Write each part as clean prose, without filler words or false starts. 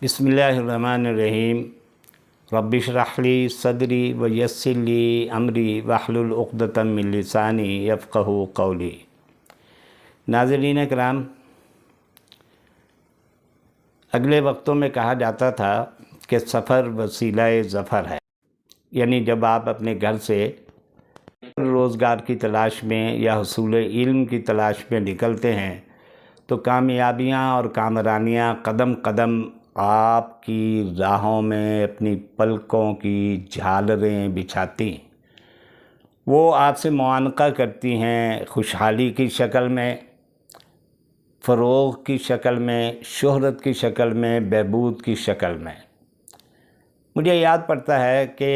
بسم اللہ الرحمن الرحیم رب اشرح لی صدری ویسر لی امری واحلل عقدۃ من لسانی یفقہوا قولی۔ ناظرین کرام، اگلے وقتوں میں کہا جاتا تھا کہ سفر وسیلہ ظفر ہے، یعنی جب آپ اپنے گھر سے روزگار کی تلاش میں یا حصول علم کی تلاش میں نکلتے ہیں تو کامیابیاں اور کامرانیاں قدم قدم آپ کی راہوں میں اپنی پلکوں کی جھالریں بچھاتی ہیں۔ وہ آپ سے معانقہ کرتی ہیں، خوشحالی کی شکل میں، فروغ کی شکل میں، شہرت کی شکل میں، بہبود کی شکل میں۔ مجھے یاد پڑتا ہے کہ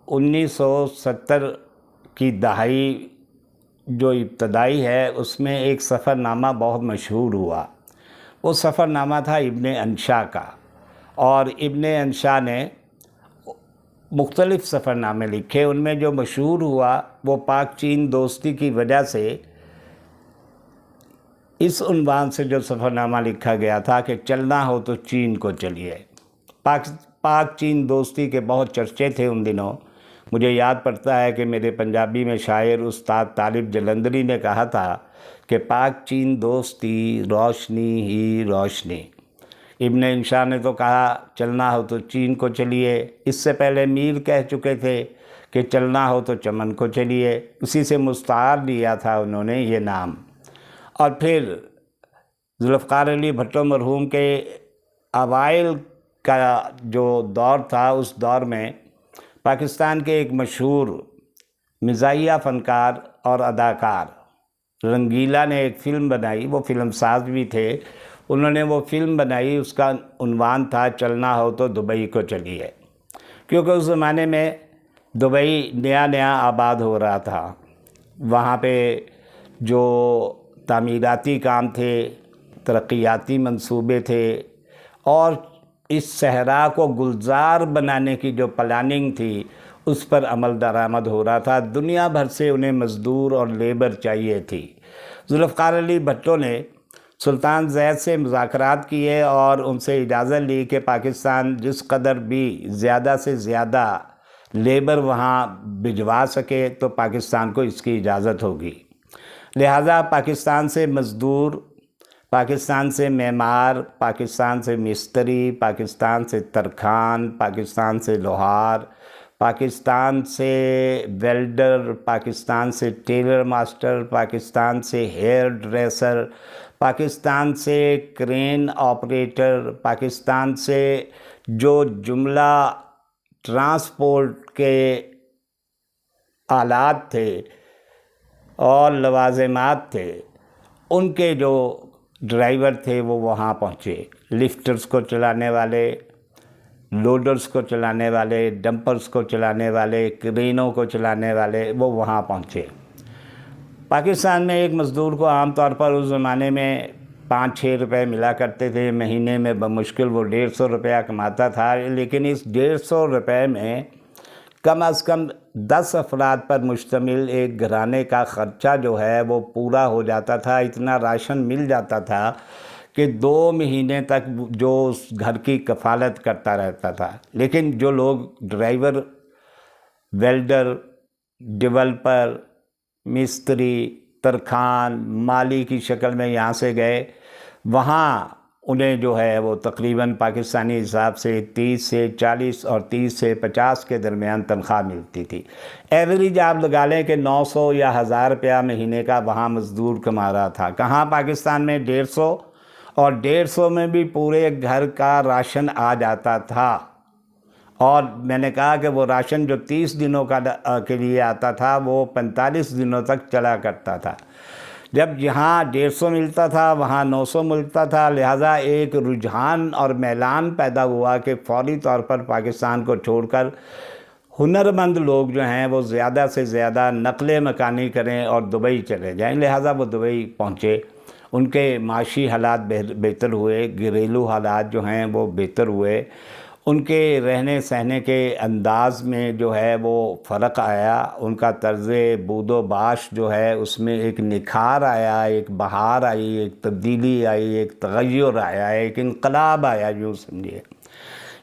1970 کی دہائی جو ابتدائی ہے اس میں ایک سفر نامہ بہت مشہور ہوا۔ وہ سفر نامہ تھا ابن انشا کا، اور ابن انشا نے مختلف سفر نامے لکھے۔ ان میں جو مشہور ہوا وہ پاک چین دوستی کی وجہ سے اس عنوان سے جو سفر نامہ لکھا گیا تھا کہ چلنا ہو تو چین کو چلیے۔ پاک چین دوستی کے بہت چرچے تھے ان دنوں۔ مجھے یاد پڑتا ہے کہ میرے پنجابی میں شاعر استاد طالب جلندری نے کہا تھا کہ پاک چین دوستی روشنی ہی روشنی۔ ابن انشا نے تو کہا چلنا ہو تو چین کو چلیے۔ اس سے پہلے میر کہہ چکے تھے کہ چلنا ہو تو چمن کو چلیے۔ اسی سے مستعار لیا تھا انہوں نے یہ نام۔ اور پھر ذوالفقار علی بھٹو مرحوم کے اوائل کا جو دور تھا، اس دور میں پاکستان کے ایک مشہور مزاحیہ فنکار اور اداکار رنگیلا نے ایک فلم بنائی۔ وہ فلم ساز بھی تھے۔ انہوں نے وہ فلم بنائی، اس کا عنوان تھا چلنا ہو تو دبئی کو چلیے، کیونکہ اس زمانے میں دبئی نیا نیا آباد ہو رہا تھا۔ وہاں پہ جو تعمیراتی کام تھے، ترقیاتی منصوبے تھے، اور اس صحرا کو گلزار بنانے کی جو پلاننگ تھی اس پر عمل درآمد ہو رہا تھا۔ دنیا بھر سے انہیں مزدور اور لیبر چاہیے تھی۔ ذوالفقار علی بھٹو نے سلطان زید سے مذاکرات کیے اور ان سے اجازت لی کہ پاکستان جس قدر بھی زیادہ سے زیادہ لیبر وہاں بھجوا سکے تو پاکستان کو اس کی اجازت ہوگی۔ لہٰذا پاکستان سے مزدور، پاکستان سے معمار، پاکستان سے مستری، پاکستان سے ترکھان، پاکستان سے لوہار، پاکستان سے ویلڈر، پاکستان سے ٹیلر ماسٹر، پاکستان سے ہیئر ڈریسر، پاکستان سے کرین آپریٹر، پاکستان سے جو جملہ ٹرانسپورٹ کے آلات تھے اور لوازمات تھے، ان کے جو ڈرائیور تھے وہ وہاں پہنچے۔ لفٹرز کو چلانے والے، لوڈرز کو چلانے والے، ڈمپرز کو چلانے والے، کرینوں کو چلانے والے، وہ وہاں پہنچے۔ پاکستان میں ایک مزدور کو عام طور پر اس زمانے میں 5-6 روپے ملا کرتے تھے مہینے میں، بمشکل وہ 150 روپیہ کماتا تھا، لیکن اس 150 روپے میں کم از کم 10 افراد پر مشتمل ایک گھرانے کا خرچہ جو ہے وہ پورا ہو جاتا تھا۔ اتنا راشن مل جاتا تھا کہ 2 مہینے تک جو اس گھر کی کفالت کرتا رہتا تھا۔ لیکن جو لوگ ڈرائیور، ویلڈر، ڈیولپر، مستری، ترکھان، مالی کی شکل میں یہاں سے گئے، وہاں انہیں جو ہے وہ تقریباً پاکستانی حساب سے 30 سے 40 اور 30 سے 50 کے درمیان تنخواہ ملتی تھی۔ ایوریج آپ لگا لیں کہ 900 یا 1000 روپیہ مہینے کا وہاں مزدور کما رہا تھا۔ کہاں پاکستان میں 150، اور 150 میں بھی پورے گھر کا راشن آ جاتا تھا۔ اور میں نے کہا کہ وہ راشن جو 30 دنوں کے لیے آتا تھا وہ 45 دنوں تک چلا کرتا تھا۔ جب یہاں 150 ملتا تھا وہاں 900 ملتا تھا، لہٰذا ایک رجحان اور میلان پیدا ہوا کہ فوری طور پر پاکستان کو چھوڑ کر ہنرمند لوگ جو ہیں وہ زیادہ سے زیادہ نقل مکانی کریں اور دبئی چلے جائیں۔ لہٰذا وہ دبئی پہنچے۔ ان کے معاشی حالات بہتر ہوئے، گھریلو حالات جو ہیں وہ بہتر ہوئے۔ ان کے رہنے سہنے کے انداز میں جو ہے وہ فرق آیا، ان کا طرز بود و باش جو ہے اس میں ایک نکھار آیا، ایک بہار آئی، ایک تبدیلی آئی، ایک تغیر آیا، ایک انقلاب آیا، یوں سمجھیے۔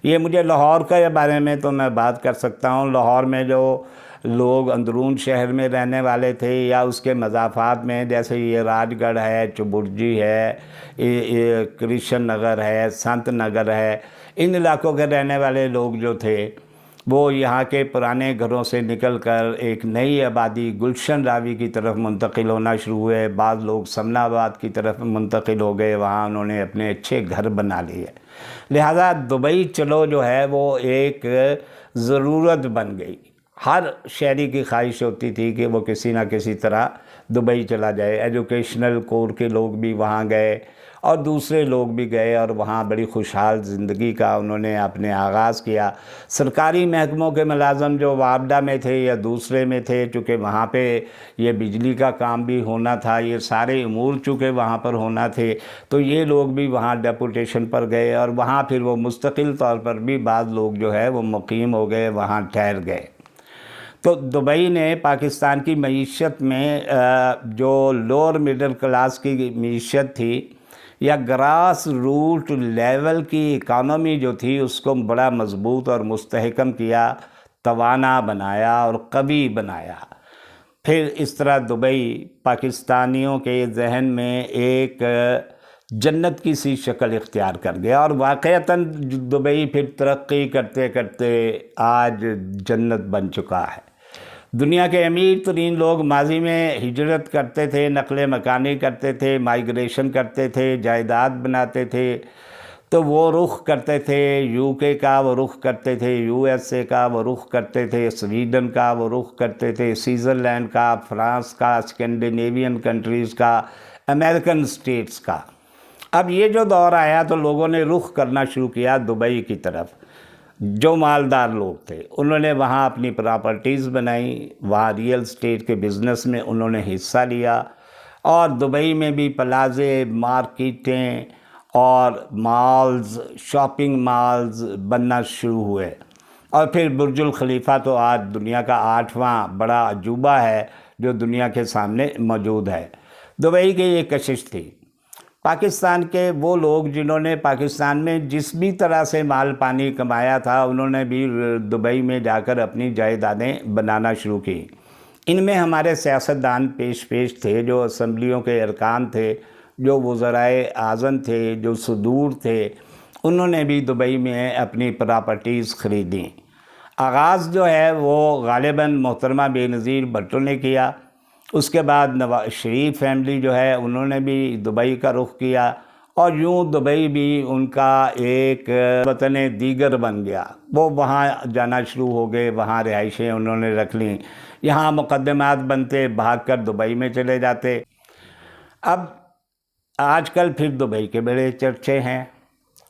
یہ مجھے لاہور کے بارے میں تو میں بات کر سکتا ہوں۔ لاہور میں جو لوگ اندرون شہر میں رہنے والے تھے یا اس کے مضافات میں، جیسے یہ راج گڑھ ہے، چبرجی ہے، یہ کرشن نگر ہے، سنت نگر ہے، ان علاقوں کے رہنے والے لوگ جو تھے وہ یہاں کے پرانے گھروں سے نکل کر ایک نئی آبادی گلشن راوی کی طرف منتقل ہونا شروع ہوئے۔ بعض لوگ سمنا آباد کی طرف منتقل ہو گئے، وہاں انہوں نے اپنے اچھے گھر بنا لیے۔ لہذا دبئی چلو جو ہے وہ ایک ضرورت بن گئی۔ ہر شہری کی خواہش ہوتی تھی کہ وہ کسی نہ کسی طرح دبئی چلا جائے۔ ایجوکیشنل کور کے لوگ بھی وہاں گئے اور دوسرے لوگ بھی گئے اور وہاں بڑی خوشحال زندگی کا انہوں نے اپنے آغاز کیا۔ سرکاری محکموں کے ملازم جو وابڈہ میں تھے یا دوسرے میں تھے، چونکہ وہاں پہ یہ بجلی کا کام بھی ہونا تھا، یہ سارے امور چونکہ وہاں پر ہونا تھے، تو یہ لوگ بھی وہاں ڈیپوٹیشن پر گئے اور وہاں پھر وہ مستقل طور پر بھی بعض لوگ جو ہے وہ مقیم ہو گئے، وہاں ٹھہر گئے۔ تو دبئی نے پاکستان کی معیشت میں جو لوور مڈل کلاس کی معیشت تھی یا گراس روٹ لیول کی اکانومی جو تھی، اس کو بڑا مضبوط اور مستحکم کیا، توانا بنایا اور قوی بنایا۔ پھر اس طرح دبئی پاکستانیوں کے ذہن میں ایک جنت کی سی شکل اختیار کر گیا اور واقعتاً دبئی پھر ترقی کرتے کرتے آج جنت بن چکا ہے۔ دنیا کے امیر ترین لوگ ماضی میں ہجرت کرتے تھے، نقل مکانی کرتے تھے، مائیگریشن کرتے تھے، جائیداد بناتے تھے، تو وہ رخ کرتے تھے یو کے کا، وہ رخ کرتے تھے یو ایس اے کا، وہ رخ کرتے تھے سویڈن کا، وہ رخ کرتے تھے سوئٹزرلینڈ کا، فرانس کا، اسکینڈینیوین کنٹریز کا، امریکن سٹیٹس کا۔ اب یہ جو دور آیا تو لوگوں نے رخ کرنا شروع کیا دبئی کی طرف۔ جو مالدار لوگ تھے انہوں نے وہاں اپنی پراپرٹیز بنائیں، وہاں ریئل اسٹیٹ کے بزنس میں انہوں نے حصہ لیا، اور دبئی میں بھی پلازے، مارکیٹیں اور مالز، شاپنگ مالز بننا شروع ہوئے۔ اور پھر برج الخلیفہ تو آج دنیا کا 8واں بڑا عجوبہ ہے جو دنیا کے سامنے موجود ہے۔ دبئی کی یہ کشش تھی۔ پاکستان کے وہ لوگ جنہوں نے پاکستان میں جس بھی طرح سے مال پانی کمایا تھا، انہوں نے بھی دبئی میں جا کر اپنی جائیدادیں بنانا شروع کی۔ ان میں ہمارے سیاستدان پیش تھے، جو اسمبلیوں کے ارکان تھے، جو وزرائے اعظم تھے، جو صدور تھے، انہوں نے بھی دبئی میں اپنی پراپرٹیز خریدیں۔ آغاز جو ہے وہ غالباً محترمہ بے نظیر بھٹو نے کیا۔ اس کے بعد نواز شریف فیملی جو ہے انہوں نے بھی دبئی کا رخ کیا، اور یوں دبئی بھی ان کا ایک وطن دیگر بن گیا۔ وہ وہاں جانا شروع ہو گئے، وہاں رہائشیں انہوں نے رکھ لیں، یہاں مقدمات بنتے، بھاگ کر دبئی میں چلے جاتے۔ اب آج کل پھر دبئی کے بڑے چرچے ہیں،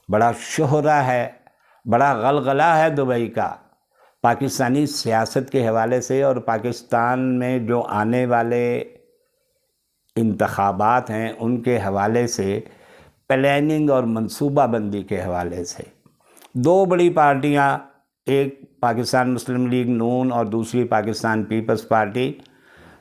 بڑا شہرہ ہے، بڑا غلغلہ ہے دبئی کا، پاکستانی سیاست کے حوالے سے اور پاکستان میں جو آنے والے انتخابات ہیں ان کے حوالے سے، پلاننگ اور منصوبہ بندی کے حوالے سے۔ دو بڑی پارٹیاں، ایک پاکستان مسلم لیگ نون اور دوسری پاکستان پیپلز پارٹی،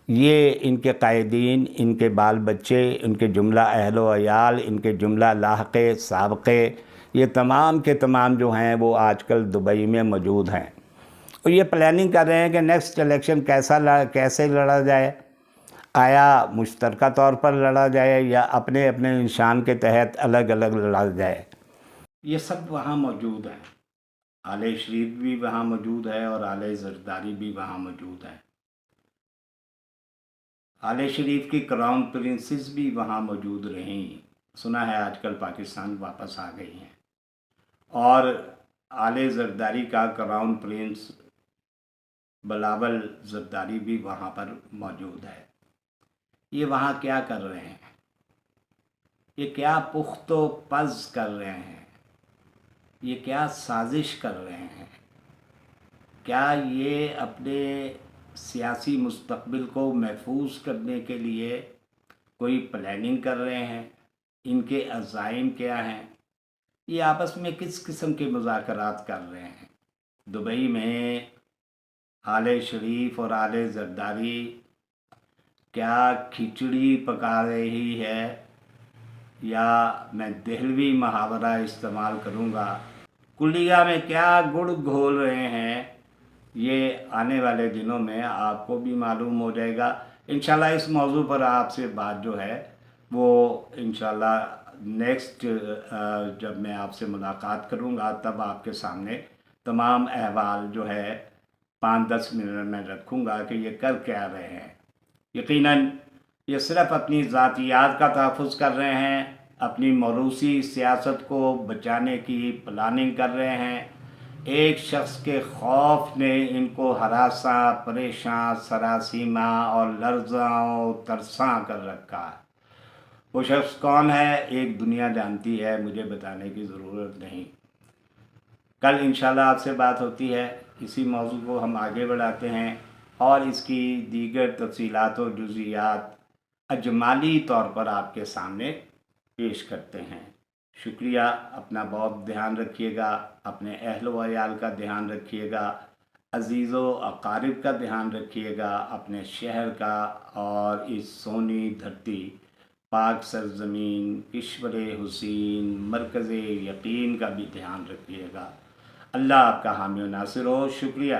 یہ ان کے قائدین، ان کے بال بچے، ان کے جملہ اہل و عیال، ان کے جملہ لاحقے سابقے، یہ تمام کے تمام جو ہیں وہ آج کل دبئی میں موجود ہیں، اور یہ پلاننگ کر رہے ہیں کہ نیکسٹ الیکشن کیسے لڑا جائے، آیا مشترکہ طور پر لڑا جائے یا اپنے اپنے نشان کے تحت الگ الگ لڑا جائے۔ یہ سب وہاں موجود ہیں۔ آل شریف بھی وہاں موجود ہے اور آل زرداری بھی وہاں موجود ہے۔ آل شریف کی کراؤن پرنسز بھی وہاں موجود رہیں، سنا ہے آج کل پاکستان واپس آ گئی ہیں، اور آل زرداری کا کراؤن پرنس بلاول زرداری بھی وہاں پر موجود ہے۔ یہ وہاں کیا کر رہے ہیں؟ یہ کیا پخت و پز کر رہے ہیں؟ یہ کیا سازش کر رہے ہیں؟ کیا یہ اپنے سیاسی مستقبل کو محفوظ کرنے کے لیے کوئی پلاننگ کر رہے ہیں؟ ان کے عزائم کیا ہیں؟ یہ آپس میں کس قسم کے مذاکرات کر رہے ہیں؟ دبئی میں آل شریف اور آل زرداری کیا کھچڑی پکا رہی ہے، یا میں دہلوی محاورہ استعمال کروں گا، کلیا میں کیا گڑ گھول رہے ہیں، یہ آنے والے دنوں میں آپ کو بھی معلوم ہو جائے گا۔ انشاءاللہ اس موضوع پر آپ سے بات جو ہے وہ انشاءاللہ نیکسٹ جب میں آپ سے ملاقات کروں گا تب آپ کے سامنے تمام احوال جو ہے 5-10 منٹ میں رکھوں گا کہ یہ کر کیا رہے ہیں۔ یقیناً یہ صرف اپنی ذاتیات کا تحفظ کر رہے ہیں، اپنی موروثی سیاست کو بچانے کی پلاننگ کر رہے ہیں۔ ایک شخص کے خوف نے ان کو ہراساں، پریشاں، سراسیمہ اور لرزاں و ترساں کر رکھا ہے۔ وہ شخص کون ہے ایک دنیا جانتی ہے، مجھے بتانے کی ضرورت نہیں۔ کل انشاءاللہ آپ سے بات ہوتی ہے، اسی موضوع کو ہم آگے بڑھاتے ہیں اور اس کی دیگر تفصیلات و جزئیات اجمالی طور پر آپ کے سامنے پیش کرتے ہیں۔ شکریہ، اپنا بہت دھیان رکھیے گا، اپنے اہل و عیال کا دھیان رکھیے گا، عزیز و اقارب کا دھیان رکھیے گا، اپنے شہر کا اور اس سونی دھرتی، پاک سرزمین، کشور حسین، مرکز یقین کا بھی دھیان رکھیے گا۔ اللہ آپ کا حامی و ناصر ہو۔ شکریہ۔